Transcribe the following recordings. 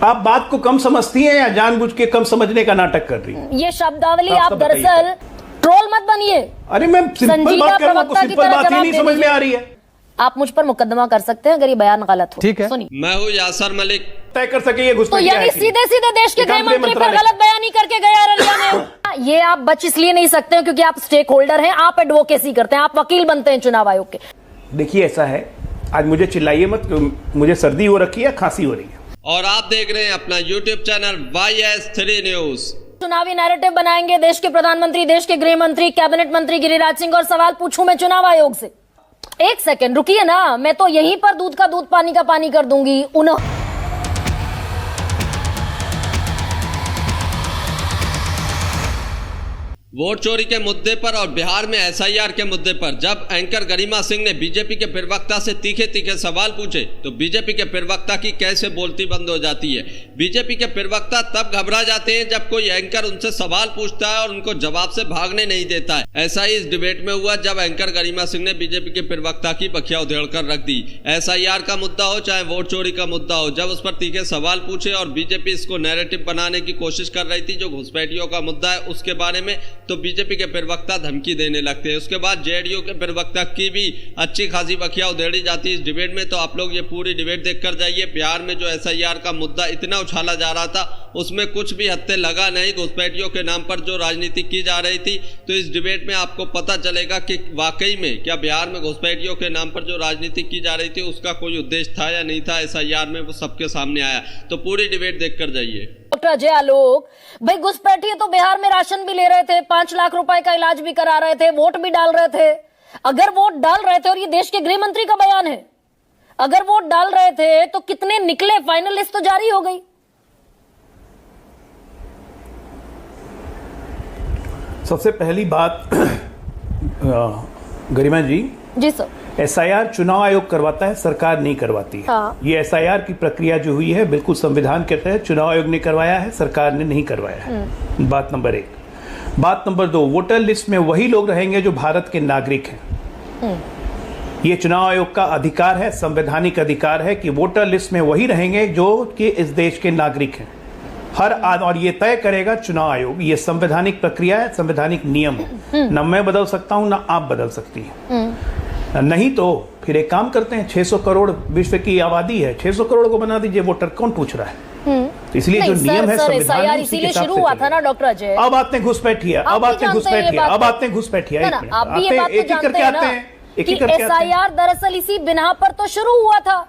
आप बात को कम समझती हैं या जानबूझ के कम समझने का नाटक कर रही हैं? ये शब्दावली आप दरअसल ट्रोल मत बनिए। अरे मैं सिंपल बात कर रहा हूं, सिंपल बात ही नहीं समझ में आ रही है। आप मुझ पर मुकदमा कर सकते हैं अगर ये बयान गलत हो। ठीक है, सुनिए। मैं हूँ यासर मलिक। तय कर सके ये तो घुसपैठिया यानी है कि नहीं? सीधे सीधे देश के गृह मंत्री पर गलत बयानी करके गए अररिया में। ये आप बच इसलिए नहीं सकते हैं क्योंकि आप स्टेक होल्डर हैं, आप एडवोकेसी करते हैं, आप वकील बनते हैं चुनाव आयोग के। देखिए ऐसा है, आज मुझे चिल्लाइए मत, मुझे सर्दी हो रखी है, खांसी हो रही है। और आप देख रहे हैं अपना YouTube चैनल YS3 न्यूज। चुनावी नैरेटिव बनाएंगे देश के प्रधानमंत्री, देश के गृह मंत्री, कैबिनेट मंत्री गिरिराज सिंह और सवाल पूछूं मैं चुनाव आयोग से। एक सेकंड रुकिए ना, मैं तो यहीं पर दूध का दूध पानी का पानी कर दूंगी। वोट चोरी के मुद्दे पर और बिहार में SIR के मुद्दे पर जब एंकर गरिमा सिंह ने बीजेपी के प्रवक्ता से तीखे तीखे सवाल पूछे तो बीजेपी के प्रवक्ता की कैसे बोलती बंद हो जाती है। बीजेपी के प्रवक्ता तब घबरा जाते हैं जब कोई एंकर उनसे सवाल पूछता है और उनको जवाब से भागने नहीं देता है। ऐसा ही इस डिबेट में हुआ जब एंकर गरिमा सिंह ने बीजेपी के प्रवक्ता की बखिया उधेड़ कर रख दी। SIR का मुद्दा हो चाहे वोट चोरी का मुद्दा हो, जब उस पर तीखे सवाल पूछे और बीजेपी इसको नैरेटिव बनाने की कोशिश कर रही थी जो घुसपैठियों का मुद्दा है उसके बारे में, तो बीजेपी के प्रवक्ता धमकी देने लगते हैं। उसके बाद जेडीयू के प्रवक्ता की भी अच्छी खासी बखिया उधेड़ी जाती है इस डिबेट में। तो आप लोग ये पूरी डिबेट देख कर जाइए। बिहार में जो SIR का मुद्दा इतना उछाला जा रहा था उसमें कुछ भी हत्थे लगा नहीं, घुसपैठियों के नाम पर जो राजनीति की जा रही थी। तो इस डिबेट में आपको पता चलेगा कि वाकई में क्या बिहार में घुसपैठियों के नाम पर जो राजनीति की जा रही थी उसका कोई उद्देश्य था या नहीं था। SIR में वो सबके सामने आया। तो पूरी डिबेट देख कर जाइए। डॉक्टर अजय आलोक, भाई घुसपैठिए तो बिहार में राशन भी ले रहे थे, 5 लाख रुपए का इलाज भी करा रहे थे, वोट भी डाल रहे थे। अगर वोट डाल रहे थे, और ये देश के गृह मंत्री का बयान है, अगर वोट डाल रहे थे तो कितने निकले? फाइनल लिस्ट तो जारी हो गई। सबसे पहली बात गरिमा जी सर, SIR चुनाव आयोग करवाता है, सरकार नहीं करवाती है। हाँ। ये SIR की प्रक्रिया जो हुई है बिल्कुल संविधान के तहत चुनाव आयोग ने करवाया है, सरकार ने नहीं करवाया है। बात नंबर 1। बात नंबर 2, वोटर लिस्ट में वही लोग रहेंगे जो भारत के नागरिक हैं। ये चुनाव आयोग का अधिकार है, संवैधानिक अधिकार है कि वोटर लिस्ट में वही रहेंगे जो कि इस देश के नागरिक हैं। और ये तय करेगा चुनाव आयोग। ये संवैधानिक प्रक्रिया है, संवैधानिक नियम है। न मैं बदल सकता हूं ना आप बदल सकती हैं। नहीं तो फिर एक काम करते हैं, 600 करोड़ विश्व की आबादी है, 600 करोड़ को बना दीजिए वोटर, कौन पूछ रहा है? तो इसलिए जो नियम है संविधान इसीलिए शुरू हुआ था ना डॉक्टर अजय। अब आते हैं घुसपैठिया, अब आते हैं घुसपैठिया, अब आते हैं घुसपैठिया। एक एक करके आते हैं, एक एक करके आते हैं। SIR दरअसल इसी बिना पर तो शुरू हुआ था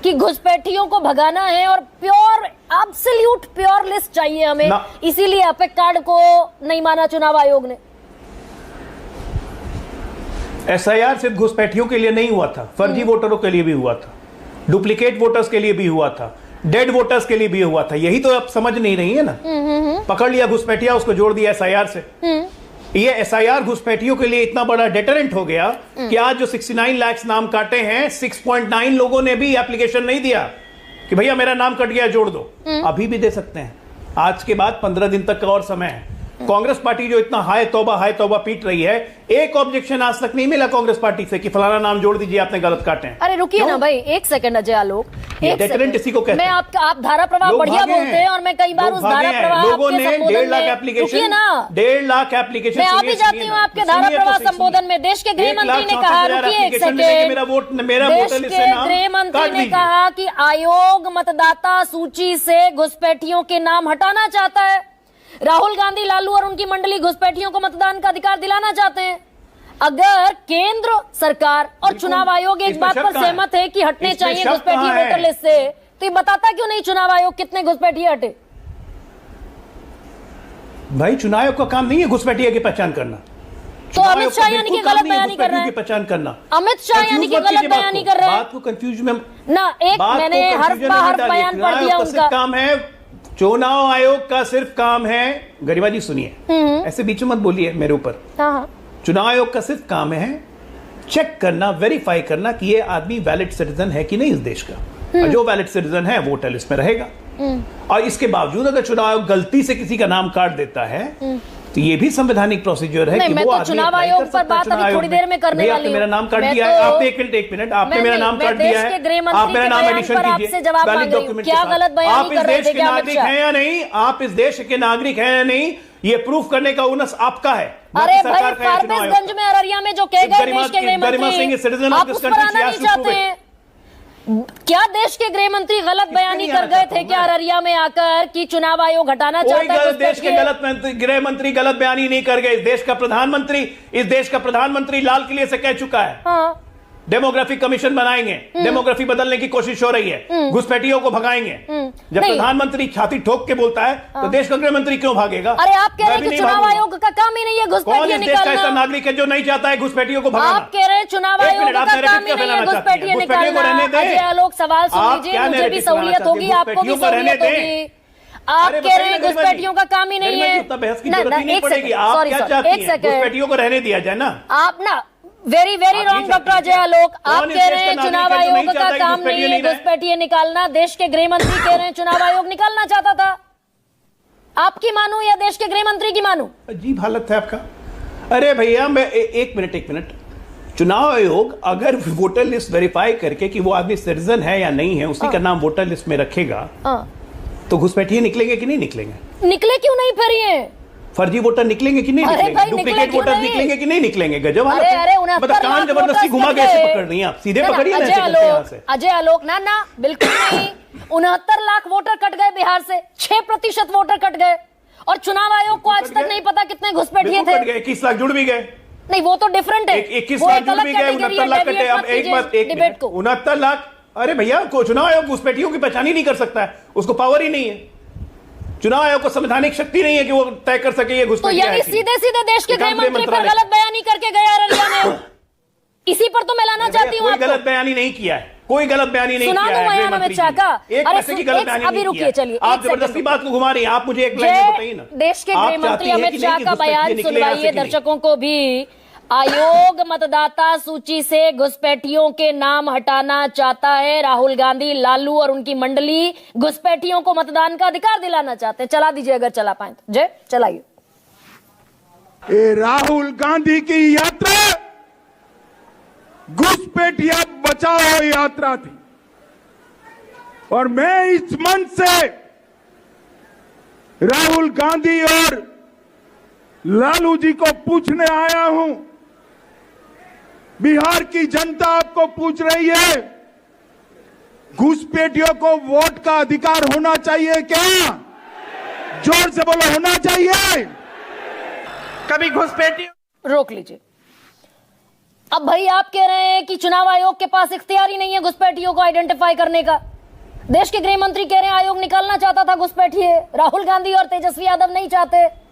कि घुसपैठियों को भगाना है और प्योर एब्सोल्यूट प्योर लिस्ट चाहिए हमें, इसीलिए एपिक कार्ड को नहीं माना चुनाव आयोग ने। SIR सिर्फ घुसपैठियों के लिए नहीं हुआ था, फर्जी वोटरों के लिए भी हुआ था, डुप्लीकेट वोटर्स के लिए भी हुआ था, डेड वोटर्स के लिए भी हुआ था। यही तो आप समझ नहीं रही है ना। पकड़ लिया घुसपैठिया, उसको जोड़ दिया SIR से। ये SIR घुसपैठियों के लिए इतना बड़ा डेटरेंट हो गया कि आज जो 69 लाख नाम काटे हैं, 6.9 लोगों ने भी एप्लीकेशन नहीं दिया कि भैया मेरा नाम कट गया जोड़ दो। अभी भी दे सकते हैं। आज के बाद 15 दिन तक का और समय है। कांग्रेस पार्टी जो इतना हाय तौबा पीट रही है, एक ऑब्जेक्शन आज तक नहीं मिला कांग्रेस पार्टी से कि फलाना नाम जोड़ दीजिए, आपने गलत काटे हैं। अरे रुकिए ना भाई, एक सेकंड अजय आलोक, डेटरेंट इसी को कहते हैं। मैं आप धारा प्रवाह बढ़िया बोलते हैं और मैं कई बार उस धारा प्रवाह लोगों ने 1.5 लाख एप्लीकेशन, 1.5 लाख एप्लीकेशन, मैं आप ही जाती हूँ आपके धारा प्रवाह संबोधन में। देश के गृह मंत्री ने कहा, रुकिए एक सेकंड, देश के गृह मंत्री ने कहा कि आयोग मतदाता सूची से घुसपैठियों के नाम हटाना चाहता है। राहुल गांधी, लालू और उनकी मंडली घुसपैठियों को मतदान का अधिकार दिलाना चाहते हैं। अगर केंद्र सरकार और चुनाव आयोग एक बात पर सहमत है कि हटने चाहिए घुसपैठिए वोटर लिस्ट से, तो ये बताता क्यों नहीं चुनाव आयोग कितने घुसपैठिए हटे? भाई चुनाव आयोग का काम नहीं है घुसपैठिए की पहचान करना। तो अमित शाह यानी कि गलत बयानी कर रहे हैं, पहचान करना। अमित शाह यानी कि गलत बयानी कर रहे हैं। बात को कंफ्यूज में ना, एक मैंने हर बयान पढ़ दिया उनका। काम है चुनाव आयोग का, सिर्फ काम है, गरिमा जी सुनिए, ऐसे बीच में मत बोलिए मेरे ऊपर। चुनाव आयोग का सिर्फ काम है चेक करना, वेरीफाई करना कि ये आदमी वैलिड सिटीजन है कि नहीं इस देश का। और जो वैलिड सिटीजन है वोटर लिस्ट में रहेगा। और इसके बावजूद अगर चुनाव आयोग गलती से किसी का नाम काट देता है तो ये भी संवैधानिक प्रोसीजर है कि मैं वो तो आदमी चुनाव अप्लाई आयोग कर पर सकता है बात चुनाव अभी आयोग थोड़ी में। देर में करने भैया, वाली आपने हूं। मेरा नाम काट मैं दिया है, तो- आपने एक मिनट आपने मेरा नाम काट दिया है, आप मेरा नाम एडिशन कीजिए। आपसे जवाब मांग रही हूं। क्या गलत आप बयानी इस कर रहे देश थे के क्या अमित नागरिक शाह? हैं या नहीं, आप इस देश के नागरिक हैं या नहीं, ये प्रूफ करने का उनस आपका है। अरे भाई, फारबिसगंज में अररिया में जो कह गए देश के गृह मंत्री, आप उस पर आना नहीं चाहते हैं? क्या देश के गृह मंत्री गलत बयानी कर गए थे क्या अररिया में आकर कि चुनाव आयोग हटाना चाहता है? देश के गृह मंत्री गलत बयानी नहीं कर गए। इस देश का प्रधानमंत्री लाल किले से कह चुका है, हाँ। डेमोग्राफिक कमीशन बनाएंगे, डेमोग्राफी बदलने की कोशिश हो रही है, घुसपैठियों को भगाएंगे। जब प्रधानमंत्री छाती ठोक के बोलता है तो देश का गृह मंत्री क्यों भागेगा? अरे आप कह रहे हैं कि चुनाव आयोग का काम ही नहीं है घुसपैठियां निकालना। कौन ऐसा निकालना? नागरिक है जो नहीं चाहता है घुसपैठियों को भगाना? आप कह रहे हैं चुनाव आयोग का काम ही नहीं है घुसपैठियां निकालना। अजय आलोक, सवाल सुन लीजिए, मुझे भी सहूलियत होगी, आपको भी सहूलियत होगी। आप कह रहे हैं घुसपैठियों का काम ही नहीं है। एक सेकंड, घुसपैठियों को रहने दिया जाए ना। आप ना very wrong doctor Ajay Alok. आप कह रहे हैं चुनाव आयोग का काम नहीं है घुसपैठिए निकालना। देश के गृह मंत्री कह रहे हैं चुनाव आयोग निकालना चाहता था। आपकी मानू या देश के गृह मंत्री की मानू? अजीब हालत है आपका। अरे भैया, मैं एक मिनट, चुनाव आयोग अगर वोटर लिस्ट वेरीफाई करके कि वो आदमी सिटीजन है या नहीं है, उसी का नाम वोटर लिस्ट में रखेगा, तो घुसपैठिए निकलेंगे कि नहीं निकलेंगे? निकले क्यों नहीं फिर ये फर्जी वोटर निकलेंगे कि नहीं निकलेंगे? डुप्लीकेट वोटर निकलेंगे कि नहीं निकलेंगे? गजब हालत है। मतलब कान जबरदस्ती घुमा के ऐसे पकड़ रही हैं आप, सीधे पकड़िए ना ऐसे। अजय आलोक, ना बिल्कुल नहीं। 69 लाख वोटर कट गए बिहार से, 6% वोटर कट गए, और चुनाव आयोग को आज तक नहीं पता कितने घुसपैठिए थे। 21 लाख जुड़ भी गए। नहीं, वो तो डिफरेंट है। 21 लाख जुड़ भी गए, 69 लाख कटे। अब एक बात, 69 लाख। अरे भैया, चुनाव आयोग घुसपैठियों की पहचान ही नहीं कर सकता है, उसको पावर ही नहीं है। चुनाव आयोग को संवैधानिक शक्ति नहीं है कि वो तय कर सके ये घुसपैठिया। तो यानी सीधे देश के गृह मंत्री पर गलत बयानी करके गए अररिया में। इसी पर तो मैं लाना चाहती हूँ। कोई गलत बयानी नहीं किया है, कोई गलत बयानी नहीं किया है। बयान अमित शाह का एक पैसे की गलत बयानी अभी रुकिए, चलिए आप जबरदस्ती बात को घुमा रही हैं। आप मुझे एक लाइन बताइए ना। देश के गृह मंत्री अमित शाह का बयान सुनवाइए दर्शकों को भी। आयोग मतदाता सूची से घुसपैठियों के नाम हटाना चाहता है। राहुल गांधी, लालू और उनकी मंडली घुसपैठियों को मतदान का अधिकार दिलाना चाहते हैं। चला दीजिए अगर चला पाए तो। जय, चलाइए। राहुल गांधी की यात्रा घुसपैठिया बचाओ यात्रा थी, और मैं इस मंच से राहुल गांधी और लालू जी को पूछने आया हूं, बिहार की जनता आपको पूछ रही है, घुसपैठियों को वोट का अधिकार होना चाहिए क्या? जोर से बोलो, होना चाहिए। कभी घुसपैठी रोक लीजिए। अब भाई आप कह रहे हैं कि चुनाव आयोग के पास इख्तियार ही नहीं है घुसपैठियों को आइडेंटिफाई करने का। देश के गृह मंत्री कह रहे हैं आयोग निकालना चाहता था घुसपैठिए। राहुल गांधी और तेजस्वी यादव नहीं चाहते।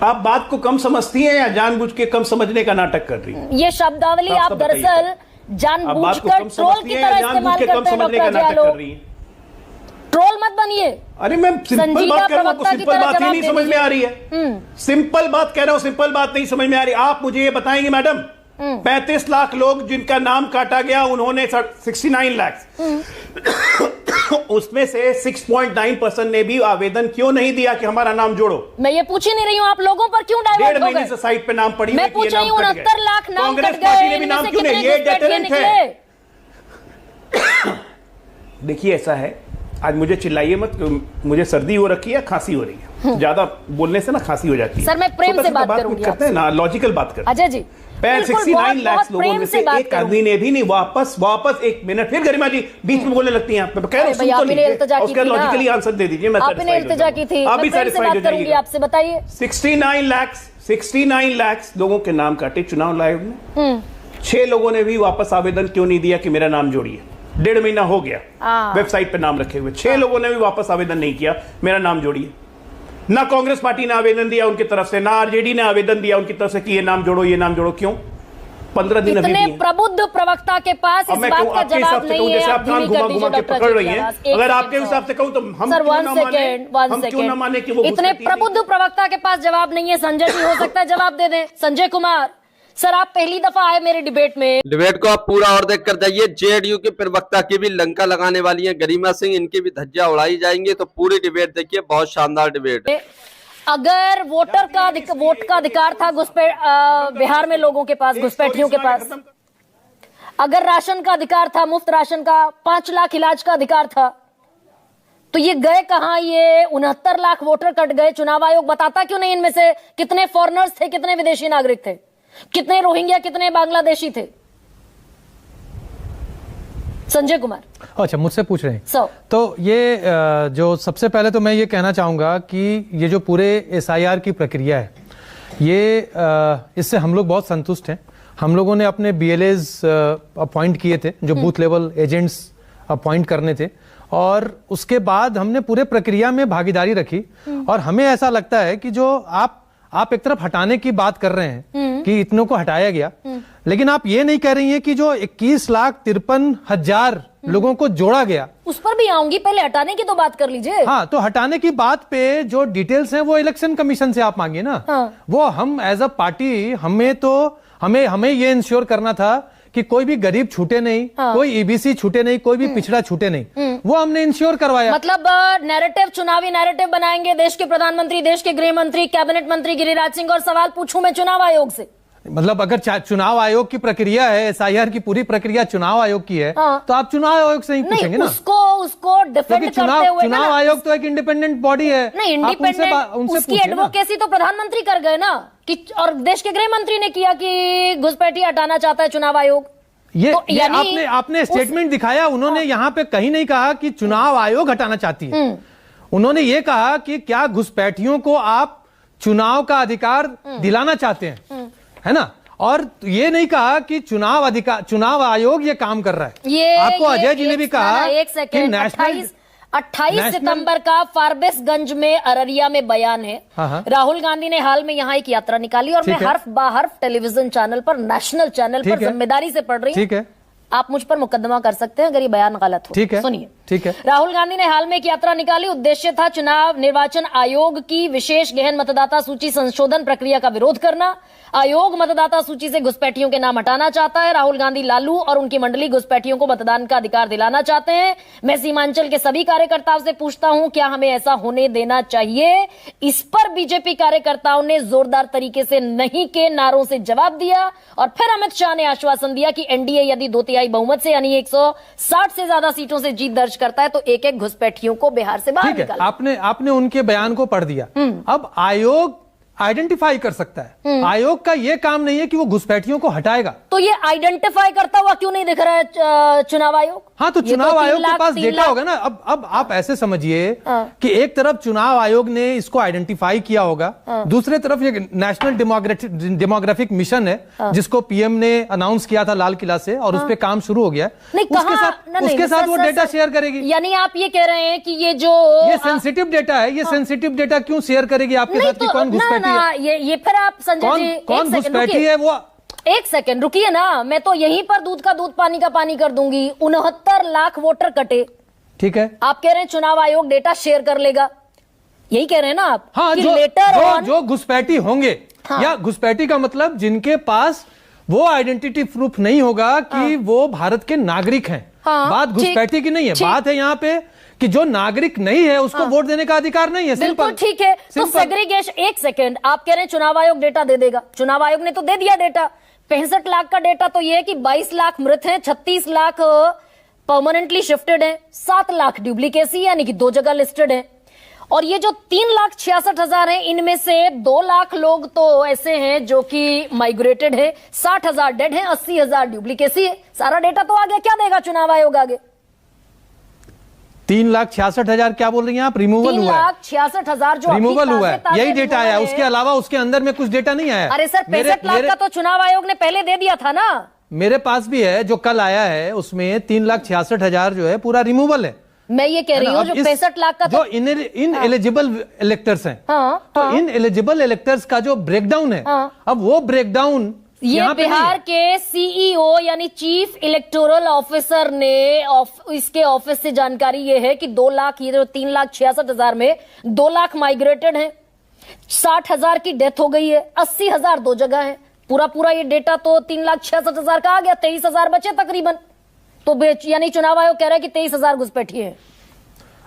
आप बात को कम समझती हैं या जानबूझ के कम समझने का नाटक कर रही हैं? ये शब्दावली आप दरअसल जानबूझकर ट्रोल की तरह इस्तेमाल करते हैं डॉक्टर अजय आलोक। ट्रोल मत बनिए। अरे मैं सिंपल बात कर रहा हूं, सिंपल बात ही नहीं समझ में आ रही है। सिंपल बात कह रहा हूं, सिंपल बात नहीं समझ में आ रही। आप मुझे ये बताएंगे मैडम, 35 लाख लोग जिनका नाम काटा गया, उन्होंने 69 लाख, उसमें से 6.9% ने भी आवेदन क्यों नहीं दिया कि हमारा नाम जोड़ो? मैं ये पूछ ही नहीं रही हूं, आप लोगों पर क्यों डाइवर्ट हो गए? 1.5 महीने से साइट पे नाम पड़ी, मैं पूछ रही हूं 69 लाख नाम कांग्रेस कट गए, पार्टी ने भी नाम क्यों नहीं? ये डेटरेंट है। देखिए ऐसा है, आज मुझे चिल्लाइए मत, मुझे सर्दी हो रखी है, खांसी हो रही है, ज्यादा बोलने से ना खांसी हो जाती है। सर मैं प्रेम से बात करूंगी करते हैं ना, लॉजिकल बात करते हैं। अजय जी, 69 लाख लोगों में से एक आदमी ने भी नहीं वापस एक मिनट, फिर गरिमा जी बीच में बोलने लगती हैं। मैं कह रहा हूं उसका लॉजिकली आंसर दे दीजिए। मैं आपने इल्तिजा की थी, आप भी सैटिस्फाइड हो जाइए। आपसे बताइए। 69 लाख लोगों के नाम काटे चुनाव आयोग ने। 6 लोगों ने भी वापस आवेदन क्यों नहीं दिया कि मेरा नाम जोड़िए? 1.5 महीना हो गया वेबसाइट पे नाम रखे हुए, 6 लोगों ने भी वापस आवेदन नहीं किया मेरा नाम जोड़िए। ना कांग्रेस पार्टी ने आवेदन दिया उनकी तरफ से, ना आरजेडी ने आवेदन दिया उनकी तरफ से कि ये नाम जोड़ो, ये नाम जोड़ो। क्यों? 15 दिन अभी इतने प्रबुद्ध प्रवक्ता के पास इस बात का जवाब नहीं है। आप कान घुमा के पकड़ रही हैं। अगर आपके हिसाब से कहूं तो हम क्यों ना माने कि वो इतने प्रबुद्ध प्रवक्ता के पास जवाब नहीं है। संजय जी हो सकता है जवाब दे दें। संजय कुमार, सर आप पहली दफा आए मेरे डिबेट में। डिबेट को आप पूरा और देख कर जाइए। जेडीयू के प्रवक्ता की भी लंका लगाने वाली है गरिमा सिंह, इनकी भी धज्जियां उड़ाई जाएंगी। तो पूरी डिबेट देखिए, बहुत शानदार डिबेट। अगर वोट का अधिकार था बिहार में लोगों के पास, घुसपैठियों के पास, अगर राशन का अधिकार था, मुफ्त राशन का, 5 लाख इलाज का अधिकार था, तो ये गए कहां? ये 69 लाख वोटर कट गए। चुनाव आयोग बताता क्यों नहीं इनमें से कितने फॉरेनर्स थे, कितने विदेशी नागरिक थे, कितने रोहिंग्या, कितने बांग्लादेशी थे? संजय कुमार अच्छा मुझसे पूछ रहे हैं। तो ये जो सबसे पहले तो मैं ये कहना चाहूंगा कि ये जो पूरे SIR की प्रक्रिया है, ये इससे हम लोग बहुत संतुष्ट हैं। हम लोगों ने अपने BLAs अपॉइंट किए थे, जो बूथ लेवल एजेंट्स अपॉइंट करने थे, और उसके बाद हमने पूरे प्रक्रिया में भागीदारी रखी। और हमें ऐसा लगता है कि जो आप एक तरफ हटाने की बात कर रहे हैं कि इतनों को हटाया गया, लेकिन आप ये नहीं कह रही हैं कि जो 21,53,000 लोगों को जोड़ा गया, उस पर भी आऊंगी। पहले हटाने की तो बात कर लीजिए। हाँ, तो हटाने की बात पे जो डिटेल्स हैं वो इलेक्शन कमीशन से आप मांगिए ना। हाँ। वो हम एज अ पार्टी हमें ये इंश्योर करना था कि कोई भी गरीब छूटे नहीं, हाँ। कोई EBC छूटे नहीं, कोई भी पिछड़ा छूटे नहीं, वो हमने इंश्योर करवाया। मतलब नैरेटिव, चुनावी नैरेटिव बनाएंगे देश के प्रधानमंत्री, देश के गृह मंत्री, कैबिनेट मंत्री गिरिराज सिंह, और सवाल पूछूं मैं चुनाव आयोग से। मतलब अगर चुनाव आयोग की प्रक्रिया है, SIR की पूरी प्रक्रिया चुनाव आयोग की है, हाँ। तो आप चुनाव आयोग से ही पूछेंगे ना। उसको डिफेंड करते हुए चुनाव आयोग तो एक इंडिपेंडेंट बॉडी है। नहीं, इंडिपेंडेंट, उसकी एडवोकेसी तो प्रधानमंत्री कर गए ना, कि और देश के गृह मंत्री ने किया कि घुसपैठी हटाना चाहता है चुनाव आयोग। ये आपने स्टेटमेंट दिखाया। उन्होंने यहाँ पे कहीं नहीं कहा कि चुनाव आयोग हटाना चाहती है। उन्होंने ये कहा कि क्या घुसपैठियों को आप चुनाव का अधिकार दिलाना चाहते हैं, है ना। और ये नहीं कहा कि चुनाव आयोग ये काम कर रहा है। आपको अजय जी ने भी कहा कि 28 सितंबर का फारबिसगंज में, अररिया में बयान है। राहुल गांधी ने हाल में यहाँ एक यात्रा निकाली, और मैं हर्फ बाहर्फ टेलीविजन चैनल पर, नेशनल चैनल पर जिम्मेदारी से पढ़ रही हूँ। आप मुझ पर मुकदमा कर सकते हैं अगर ये बयान गलत हो। ठीक है, सुनिए। ठीक है। राहुल गांधी ने हाल में एक यात्रा निकाली। उद्देश्य था चुनाव निर्वाचन आयोग की विशेष गहन मतदाता सूची संशोधन प्रक्रिया का विरोध करना। आयोग मतदाता सूची से घुसपैठियों के नाम हटाना चाहता है। राहुल गांधी, लालू और उनकी मंडली घुसपैठियों को मतदान का अधिकार दिलाना चाहते हैं। मैं सीमांचल के सभी कार्यकर्ताओं से पूछता हूं, क्या हमें ऐसा होने देना चाहिए? इस पर बीजेपी कार्यकर्ताओं ने जोरदार तरीके से नहीं के नारों से जवाब दिया। और फिर अमित शाह ने आश्वासन दिया कि एनडीए यदि 2/3 बहुमत से यानी 160 से ज्यादा सीटों से जीत दर्ज करता है तो एक घुसपैठियों को बिहार से बाहर निकालेगा। आपने उनके बयान को पढ़ दिया। अब आयोग आइडेंटिफाई कर सकता है। आयोग का यह काम नहीं है कि वो घुसपैठियों को हटाएगा। तो ये आइडेंटिफाई करता हुआ क्यों नहीं दिख रहा है चुनाव आयोग? हाँ, तो चुनाव आयोग के पास डेटा होगा ना। अब आप ऐसे समझिए कि एक तरफ चुनाव आयोग ने इसको आइडेंटिफाई किया होगा, दूसरे तरफ ये नेशनल डेमोग्राफिक मिशन है जिसको PM ने अनाउंस किया था लाल किला से, और उस पर काम शुरू हो गया। उसके साथ वो डेटा शेयर करेगी। यानी आप ये कह रहे हैं कि ये सेंसिटिव डेटा है, ये सेंसिटिव डेटा क्यों शेयर करेगी आपके साथ कि कौन घुसपैठी है? ये फिर आप संजय जी, कौन घुसपैठी है वो? एक सेकंड रुकिए ना, मैं तो यहीं पर दूध का दूध, पानी का पानी कर दूंगी। 69 लाख वोटर कटे, ठीक है। आप कह रहे हैं चुनाव आयोग डेटा शेयर कर लेगा, यही कह रहे हैं ना आप? हाँ, जो घुसपैठी होंगे, या घुसपैठी का मतलब जिनके पास वो आइडेंटिटी प्रूफ नहीं होगा कि वो भारत के नागरिक हैं। बात घुसपैठी की नहीं है, बात है यहाँ पे कि जो नागरिक नहीं है उसको वोट देने का अधिकार नहीं है। बिल्कुल ठीक है। तो सेग्रीगेशन, एक सेकंड, आप कह रहे हैं चुनाव आयोग डेटा दे देगा। चुनाव आयोग ने तो दे दिया डेटा। 65 लाख का डेटा तो यह है कि 22 लाख मृत हैं, 36 लाख परमानेंटली शिफ्टेड हैं, 7 लाख डुप्लीकेसी यानी कि 2 जगह लिस्टेड हैं। और ये जो 3,66,000 हैं, इनमें से 2 लाख लोग तो ऐसे हैं जो कि माइग्रेटेड है, 60,000 डेड हैं, 80,000 डुप्लीकेसी है। सारा डेटा तो आ गया। क्या देगा चुनाव आयोग आगे? 3,66,000 क्या बोल रही हैं आप? रिमूवल हुआ है। 3,66,000 जो रिमूवल हुआ है, यही डेटा आया। उसके अलावा उसके अंदर में कुछ डेटा नहीं आया। अरे सर, 65 लाख का तो चुनाव आयोग ने पहले दे दिया था ना। मेरे पास भी है, जो कल आया है उसमें 3,66,000 जो है पूरा रिमूवल है। मैं ये कह रही हूँ जो 65 लाख का जो इन एलिजिबल इलेक्टर्स हैं, तो इन एलिजिबल इलेक्टर्स का जो ब्रेकडाउन है, अब वो ब्रेकडाउन ये बिहार के सीईओ यानी चीफ इलेक्टोरल ऑफिसर ने इसके ऑफिस से जानकारी ये है कि 2 लाख, ये जो 3,66,000 में 2 लाख माइग्रेटेड हैं, 60,000 की डेथ हो गई है, 80,000 2 जगह है, पूरा ये डेटा तो 3,66,000 का आ गया, 23,000 बचे तकरीबन। तो यानी चुनाव आयोग कह रहा है कि 23,000 घुसपैठिए हैं।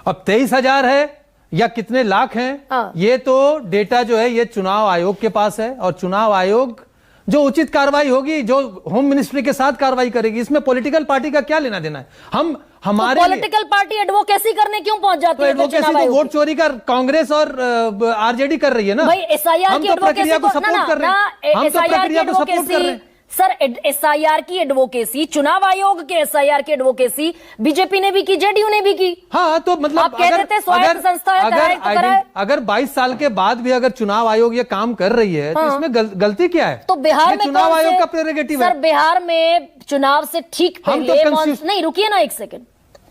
अब 23,000 है या कितने लाख हैं, ये तो डेटा जो है ये चुनाव आयोग के पास है, और चुनाव आयोग जो उचित कार्रवाई होगी, जो होम मिनिस्ट्री के साथ कार्रवाई करेगी, इसमें पॉलिटिकल पार्टी का क्या लेना देना है। हम हमारे पॉलिटिकल पार्टी एडवोकेसी करने क्यों पहुंच जाती है? एडवोकेसी तो वोट चोरी का कांग्रेस और आरजेडी कर रही है ना भाई। एसआईआर की प्रक्रिया को सपोर्ट कर रहे हैं, हम तो प्रक्रिया को सपोर्ट कर रहे हैं। सर, एसआईआर की एडवोकेसी, चुनाव आयोग के एसआईआर की एडवोकेसी बीजेपी ने भी की, जेडीयू ने भी की। हाँ, तो मतलब आप कह देते स्वायत्त संस्था है, अगर 22 साल के बाद भी अगर चुनाव आयोग ये काम कर रही है, तो इसमें गलती क्या है? तो बिहार में चुनाव आयोग का प्रेरोगेटिव है। सर, बिहार में चुनाव से ठीक पहले नहीं, रुकिए ना एक सेकंड,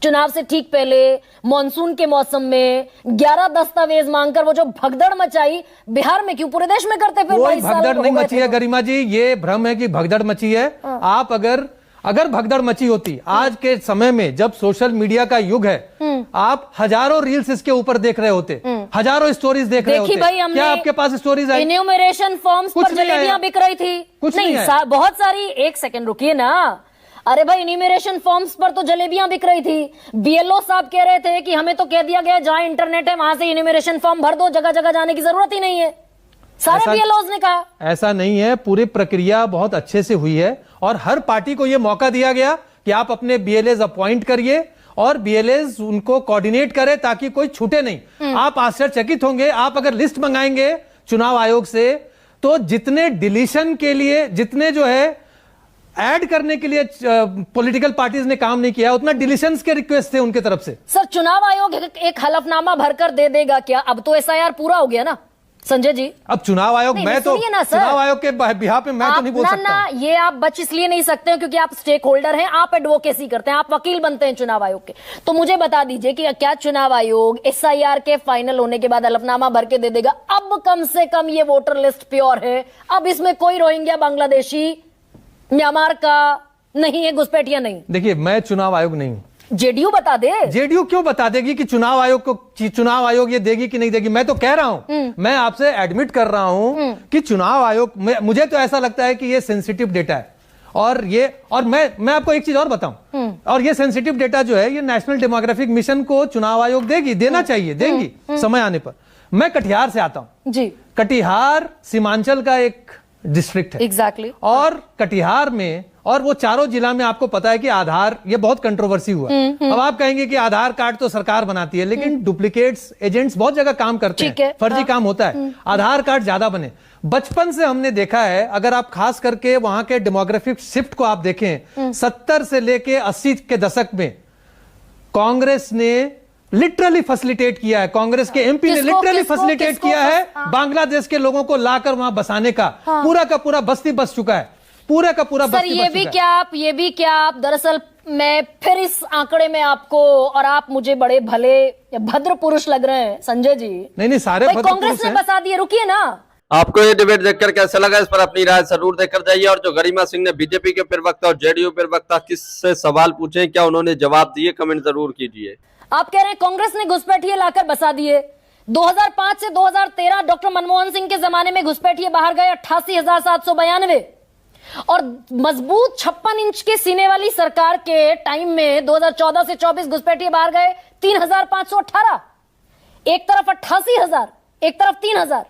चुनाव से ठीक पहले मॉनसून के मौसम में 11 दस्तावेज मांगकर वो जो भगदड़ मचाई, बिहार में क्यों, पूरे देश में करते फिर? कोई भगदड़ नहीं मची है गरिमा जी, ये भ्रम है कि भगदड़ मची है। आप अगर भगदड़ मची होती आज के समय में, जब सोशल मीडिया का युग है, आप हजारों रील्स इसके ऊपर देख रहे होते, हजारों स्टोरीज देख रहे होते। भाई, क्या आपके पास स्टोरीज आई? इन्यूमरेशन फॉर्म्स पर जलेबियां बिक रही थी, कुछ नहीं, बहुत सारी। एक सेकंड रुकिए ना, अरे भाई, इन्यूमरेशन फॉर्म्स पर तो जलेबियां बिक रही थी। बीएलओ साहब कह रहे थे कि हमें तो कह दिया गया जहां इंटरनेट है वहां से इन्यूमरेशन फॉर्म भर दो, जगह जगह जाने की जरूरत ही नहीं है, सारे बीएलओज ने कहा। ऐसा नहीं है, पूरी प्रक्रिया बहुत अच्छे से हुई है, और हर पार्टी को यह मौका दिया गया कि आप अपने बीएलएज अपॉइंट करिए और बीएलएज उनको कोऑर्डिनेट करे ताकि कोई छूटे नहीं। आप आश्चर्यचकित होंगे, आप अगर लिस्ट मंगाएंगे चुनाव आयोग से, तो जितने डिलीशन के लिए, जितने जो है ऐड करने के लिए पॉलिटिकल पार्टीज ने काम नहीं किया, उतना डिलीशंस के रिक्वेस्ट थे उनके तरफ से। सर, चुनाव आयोग एक हलफनामा भरकर दे देगा क्या? अब तो एसआईआर पूरा हो गया ना संजय जी। अब चुनाव आयोग, मैं तो चुनाव आयोग के बिहाफ पे मैं तो नहीं बोल सकता। ये आप बच इसलिए नहीं सकते हो क्योंकि आप स्टेक होल्डर हैं, आप एडवोकेसी करते हैं, आप वकील बनते हैं चुनाव आयोग के। तो मुझे बता दीजिए कि क्या चुनाव आयोग एसआईआर के फाइनल होने के बाद हलफनामा भर के दे देगा, अब कम से कम ये वोटर लिस्ट प्योर है, अब इसमें कोई रोहिंग्या, बांग्लादेशी, म्यांमार का नहीं है, घुसपैठिया नहीं? देखिए, मैं चुनाव आयोग नहीं हूं। जेडीयू बता दे। जेडीयू क्यों बता देगी कि चुनाव आयोग ये देगी कि नहीं देगी? मैं तो कह रहा हूं, मैं आपसे एडमिट कर रहा हूं कि चुनाव आयोग, मुझे तो ऐसा लगता है कि ये सेंसिटिव डेटा है, और मैं आपको एक चीज और बताऊं, और ये सेंसिटिव डेटा जो है ये नेशनल डेमोग्राफिक मिशन को चुनाव आयोग देना चाहिए, देंगी समय आने पर। मैं कटिहार से आता हूं जी। कटिहार सीमांचल का एक डिस्ट्रिक्ट है। एग्जैक्टली। और कटिहार में, और वो चारों जिला में आपको पता है कि आधार, ये बहुत कंट्रोवर्सी हुआ। अब आप कहेंगे कि आधार कार्ड तो सरकार बनाती है, लेकिन डुप्लीकेट्स, एजेंट्स बहुत जगह काम करते हैं, फर्जी काम होता है। आधार कार्ड ज्यादा बने। बचपन से हमने देखा है, अगर आप खास करके वहां के डेमोग्राफिक शिफ्ट को आप देखें, 70 से लेके 80 के दशक में कांग्रेस ने लिटरली फैसिलिटेट किया है, कांग्रेस के एमपी ने लिटरली फैसिलिटेट किया है बांग्लादेश के लोगों को लाकर वहां बसाने का। पूरा का पूरा बस्ती बस चुका है, पूरा का पूरा बस्ती बस चुका है। ये भी क्या आप दरअसल, मैं फिर इस आंकड़े में आपको, और आप मुझे बड़े भले भद्र पुरुष लग रहे हैं संजय जी। नहीं, सारे कांग्रेस ने बसा दिए। रुकिए ना, आपको ये डिबेट देखकर कैसा लगा, इस पर अपनी राय जरूर देकर जाइए। और जो गरिमा सिंह ने बीजेपी के प्रवक्ता और जेडीयू प्रवक्ता किससे सवाल पूछे, क्या उन्होंने जवाब दिए, कमेंट जरूर कीजिए। आप कह रहे हैं कांग्रेस ने घुसपैठिए लाकर बसा दिए। 2005 से 2013 डॉक्टर मनमोहन सिंह के जमाने में घुसपैठिए बाहर गए 88,792, और मजबूत 56 इंच के सीने वाली सरकार के टाइम में 2014 से 24 घुसपैठिए बाहर गए 3,518। एक तरफ 88,000, एक तरफ 3,000।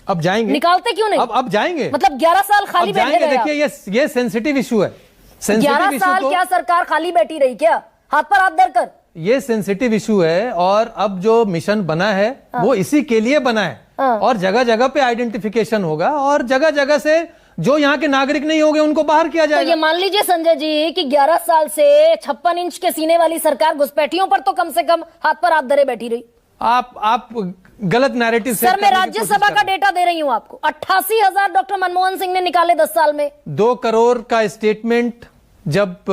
अब जाएंगे, निकालते क्यों नहीं? अब जाएंगे, मतलब 11 साल खाली बैठे रहे। देखिए, ये सेंसिटिव इशू है। 11 साल क्या सरकार खाली बैठी रही क्या, हाथ पर हाथ धरकर? ये सेंसिटिव इशू है, और अब जो मिशन बना है वो इसी के लिए बना है, और जगह जगह पे आइडेंटिफिकेशन होगा, और जगह जगह से जो यहाँ के नागरिक नहीं होंगे उनको बाहर किया जाएगा। तो ये मान लीजिए संजय जी कि 11 साल से 56 इंच के सीने वाली सरकार घुसपैठियों पर तो कम से कम हाथ पर हाथ धरे बैठी रही। आप गलत नैरेटिव। सर, मैं राज्यसभा का डेटा दे रही हूं आपको। 88,000 डॉक्टर मनमोहन सिंह ने निकाले 10 साल में। 2 करोड़ का स्टेटमेंट जब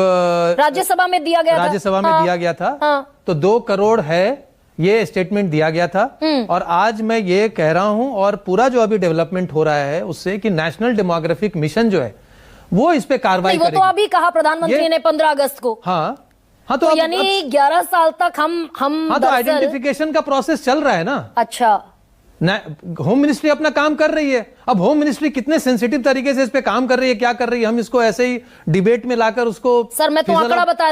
राज्यसभा में दिया गया था, तो 2 करोड़ है, ये स्टेटमेंट दिया गया था। और आज मैं ये कह रहा हूं, और पूरा जो अभी डेवलपमेंट हो रहा है उससे, कि नेशनल डेमोग्राफिक मिशन जो है वो इस पे कार्रवाई करेगी। वो तो अभी कहा प्रधानमंत्री ने 15 अगस्त को। हाँ, तो यानी 11 साल तक हम तो आइडेंटिफिकेशन का प्रोसेस चल रहा है ना। अच्छा, होम मिनिस्ट्री अपना काम कर रही है। अब होम मिनिस्ट्री कितने सेंसिटिव तरीके से इस पे काम कर रही है, क्या कर रही है, हम इसको ऐसे ही डिबेट में लाकर उसको। सर मैं तो आंकड़ा बता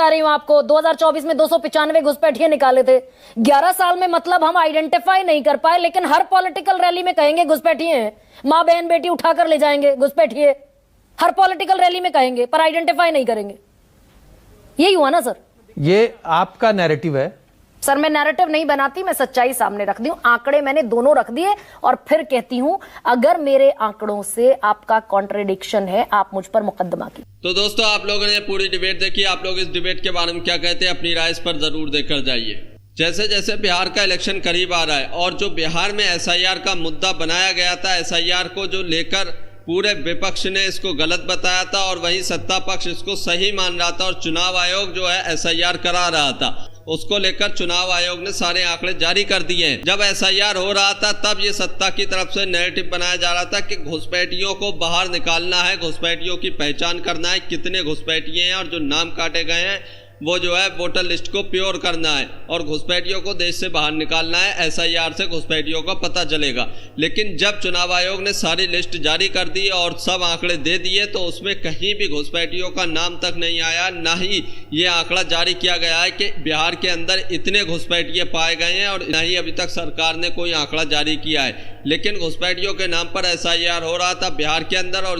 रही हूँ, आपको 2024 में 295 घुसपैठिए निकाले थे। 11 साल में मतलब हम आइडेंटिफाई नहीं कर पाए, लेकिन हर पॉलिटिकल रैली में कहेंगे घुसपैठिए हैं, माँ बहन बेटी उठाकर ले जाएंगे घुसपैठिए, हर पॉलिटिकल रैली में कहेंगे, पर आइडेंटिफाई नहीं करेंगे। यही हुआ ना सर? ये आपका नैरेटिव है सर। मैं नैरेटिव नहीं बनाती, मैं सच्चाई सामने रखती हूँ। आंकड़े मैंने दोनों रख दिए और फिर कहती हूँ अगर मेरे आंकड़ों से आपका कॉन्ट्रडिक्शन है, आप मुझ पर मुकदमा की। तो दोस्तों आप लोगों ने पूरी डिबेट देखी, आप लोग इस डिबेट के बारे में क्या कहते हैं, अपनी राय इस पर जरूर देकर जाइए। जैसे जैसे बिहार का इलेक्शन करीब आ रहा है और जो बिहार में एसआईआर का मुद्दा बनाया गया था, एसआईआर को जो लेकर पूरे विपक्ष ने इसको गलत बताया था और वहीं सत्ता पक्ष इसको सही मान रहा था और चुनाव आयोग जो है एसआईआर करा रहा था, उसको लेकर चुनाव आयोग ने सारे आंकड़े जारी कर दिए हैं। जब एसआईआर हो रहा था तब ये सत्ता की तरफ से नैरेटिव बनाया जा रहा था कि घुसपैठियों को बाहर निकालना है, घुसपैठियों की पहचान करना है, कितने घुसपैठिए हैं और जो नाम काटे गए हैं वो जो है वोटर लिस्ट को प्योर करना है और घुसपैठियों को देश से बाहर निकालना है। एसआईआर से घुसपैठियों का पता चलेगा। लेकिन जब चुनाव आयोग ने सारी लिस्ट जारी कर दी और सब आंकड़े दे दिए तो उसमें कहीं भी घुसपैठियों का नाम तक नहीं आया, ना ही ये आंकड़ा जारी किया गया है कि बिहार के अंदर इतने घुसपैठिए पाए गए हैं और ना ही अभी तक सरकार ने कोई आंकड़ा जारी किया है। लेकिन घुसपैठियों के नाम पर एसआईआर हो रहा था बिहार के अंदर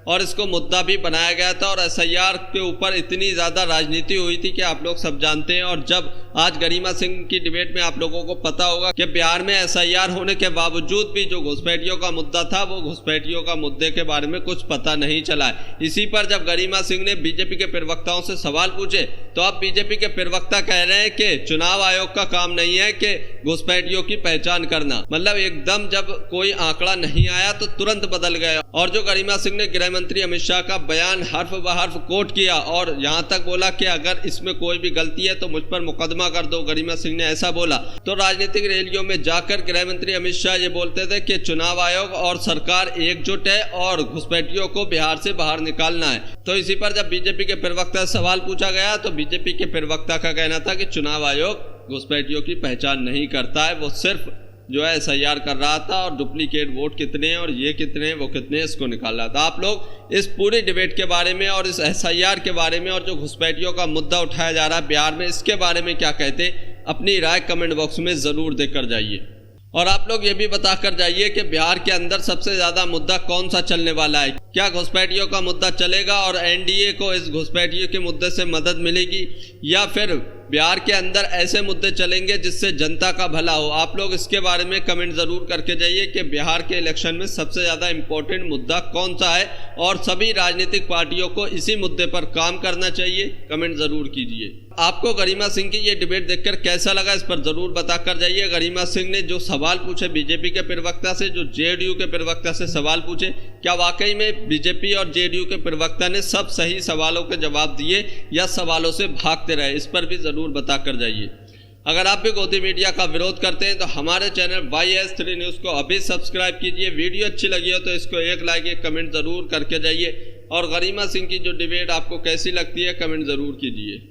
और इसको मुद्दा भी बनाया गया था और एसआईआर के ऊपर इतनी ज़्यादा राजनीति हुई थी कि आप लोग सब जानते हैं। और जब आज गरिमा सिंह की डिबेट में आप लोगों को पता होगा कि बिहार में एसआईआर होने के बावजूद भी जो घुसपैठियों का मुद्दा था वो घुसपैठियों का मुद्दे के बारे में कुछ पता नहीं चला है। इसी पर जब गरिमा सिंह ने बीजेपी के प्रवक्ताओं से सवाल पूछे तो अब बीजेपी के प्रवक्ता कह रहे हैं कि चुनाव आयोग का काम नहीं है कि घुसपैठियों की पहचान करना। मतलब एकदम जब कोई आंकड़ा नहीं आया तो तुरंत बदल गया। और जो गरिमा सिंह ने गृह मंत्री अमित शाह का बयान हर्फ ब हर्फ कोट किया और यहां तक बोला कि अगर इसमें कोई भी गलती है तो मुझ पर मुकदमा कर दो, गरिमा सिंह ने ऐसा बोला। तो राजनीतिक रैलियों में जाकर गृह मंत्री अमित शाह ये बोलते थे कि चुनाव आयोग और सरकार एकजुट है और घुसपैठियों को बिहार से बाहर निकालना है। तो इसी पर जब बीजेपी के प्रवक्ता से सवाल पूछा गया तो बीजेपी के प्रवक्ता का कहना था कि चुनाव आयोग घुसपैठियों की पहचान नहीं करता है, वो सिर्फ जो है एसआईआर कर रहा था और डुप्लीकेट वोट कितने हैं और ये कितने हैं वो कितने हैं इसको निकाल रहा था। आप लोग इस पूरी डिबेट के बारे में और इस एसआईआर के बारे में और जो घुसपैठियों का मुद्दा उठाया जा रहा है बिहार में, इसके बारे में क्या कहते हैं, अपनी राय कमेंट बॉक्स में ज़रूर देकर जाइए। और आप लोग ये भी बता कर जाइए कि बिहार के अंदर सबसे ज़्यादा मुद्दा कौन सा चलने वाला है। क्या घुसपैठियों का मुद्दा चलेगा और एनडीए को इस घुसपैठियों के मुद्दे से मदद मिलेगी, या फिर बिहार के अंदर ऐसे मुद्दे चलेंगे जिससे जनता का भला हो। आप लोग इसके बारे में कमेंट ज़रूर करके जाइए कि बिहार के इलेक्शन में सबसे ज़्यादा इम्पोर्टेंट मुद्दा कौन सा है और सभी राजनीतिक पार्टियों को इसी मुद्दे पर काम करना चाहिए। कमेंट ज़रूर कीजिए। आपको गरिमा सिंह की ये डिबेट देखकर कैसा लगा इस पर ज़रूर बताकर जाइए। गरिमा सिंह ने जो सवाल पूछे बीजेपी के प्रवक्ता से, जो जेडीयू के प्रवक्ता से सवाल पूछे, क्या वाकई में बीजेपी और जेडीयू के प्रवक्ता ने सब सही सवालों के जवाब दिए या सवालों से भागते रहे, इस पर भी ज़रूर बताकर जाइए। अगर आप भी गोदी मीडिया का विरोध करते हैं तो हमारे चैनल YS3 न्यूज़ को अभी सब्सक्राइब कीजिए। वीडियो अच्छी लगी हो तो इसको एक लाइक एक कमेंट ज़रूर करके जाइए और गरिमा सिंह की जो डिबेट आपको कैसी लगती है कमेंट ज़रूर कीजिए।